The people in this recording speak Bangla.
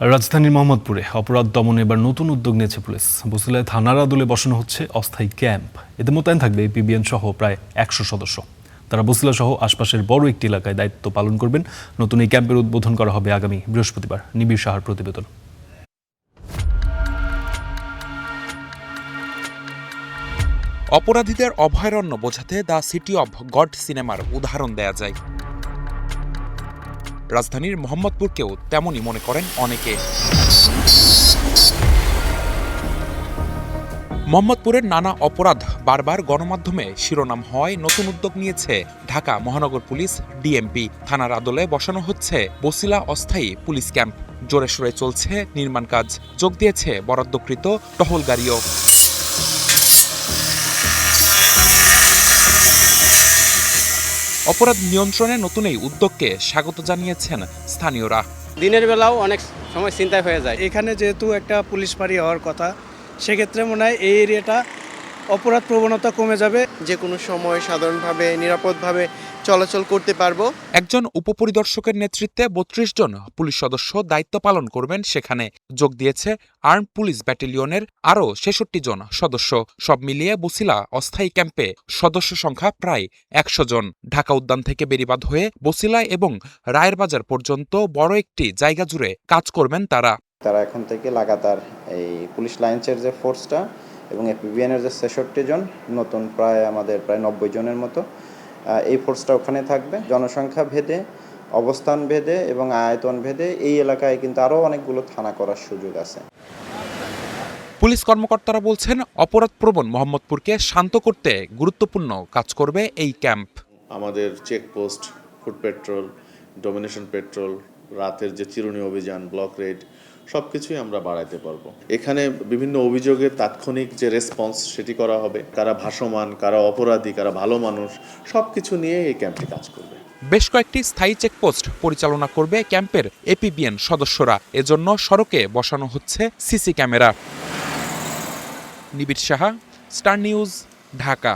রাজধানীর মোহাম্মদপুরে অপরাধ দমনে এবার নতুন উদ্যোগ নিয়েছে পুলিশ। বসিলায় থানার আদলে বসানো হচ্ছে অস্থায়ী ক্যাম্প। এতে মোতায়েন থাকবে এপিবিএন সহ প্রায় ১০০ সদস্য। তারা বসিলা সহ আশপাশের বড় একটি এলাকায় দায়িত্ব পালন করবেন। নতুন এই ক্যাম্পের উদ্বোধন করা হবে আগামী বৃহস্পতিবার। নিবিড় সাহার প্রতিবেদন। অপরাধীদের অভয়ারণ্য বোঝাতে দ্য সিটি অব গড সিনেমার উদাহরণ দেয়া যায়। রাজধানীর মোহাম্মদপুরকেও তেমনই মনে করেন অনেকে। মোহাম্মদপুরের নানা অপরাধ বারবার গণমাধ্যমে শিরোনাম হওয়ায় নতুন উদ্যোগ নিয়েছে ঢাকা মহানগর পুলিশ ডিএমপি। থানার আদলে বসানো হচ্ছে বসিলা অস্থায়ী পুলিশ ক্যাম্প। জোরে সোরে চলছে নির্মাণ কাজ, যোগ দিয়েছে বরাদ্দকৃত টহল গাড়িও। অপরাধ নিয়ন্ত্রণে নতুন এই উদ্যোগকে স্বাগত জানিয়েছেন স্থানীয়রা। দিনের বেলাও অনেক সময় চিন্তায় হয়ে যায়। এখানে যেহেতু একটা পুলিশ ফাঁড়ি হওয়ার কথা, সেক্ষেত্রে মনে হয় এই এরিয়াটা অপরাধ প্রবণতা কমে যাবে। যে কোনো সময় সাধারণভাবে নিরাপদভাবে চলাচল করতে পারবো। একজন উপপরিদর্শকের নেতৃত্বে ৩২ জন পুলিশ সদস্য দায়িত্ব পালন করবেন সেখানে। যোগ দিয়েছে আর্ম পুলিশ ব্যাটালিয়নের আরও ৬৬ জন সদস্য। সব মিলিয়ে বসিলা অস্থায়ী ক্যাম্পে সদস্য সংখ্যা প্রায় ১০০ জন। ঢাকা উদ্যান থেকে বেড়িবাঁধ হয়ে বসিলা এবং রায়ের বাজার পর্যন্ত বড় একটি জায়গা জুড়ে কাজ করবেন তারা। তারা এখন থেকে লাগাতার এই পুলিশ লাইন্সের যে ফোর্সটা এবং এপিবিএনের যে ৬৬ জন, নতুন আমাদের প্রায় ৯০ জনের মতো এই ফোর্সটা ওখানে থাকবে। জনসংখ্যা ভেদে, অবস্থান ভেদে এবং আয়তন ভেদে এই এলাকায় কিন্তু আরও অনেকগুলো থানা করার সুযোগ আছে। পুলিশ কর্মকর্তারা বলছেন, অপরাধপ্রবণ মোহাম্মদপুরকে শান্ত করতে গুরুত্বপূর্ণ কাজ করবে এই ক্যাম্প। আমাদের checkpost, food petrol, domination petrol, রাতের যে চিরুনি অভিযান, ব্লক রেড সব কিছুই আমরা বাড়াইতে পারবো। এখানে বিভিন্ন অভিযোগের তাৎক্ষণিক যে রেসপন্স সেটি করা হবে। কারা ভাসমান, কারা অপরাধী, কারা ভালো মানুষ, সব কিছু নিয়ে এই ক্যাম্পটি কাজ করবে। বেশ কয়েকটি স্থায়ী চেকপোস্ট পরিচালনা করবে ক্যাম্পের এপিবিএন সদস্যরা। এজন্য সড়কে বসানো হচ্ছে সিসি ক্যামেরা। নিবিড় সাহা, স্টার নিউজ, ঢাকা।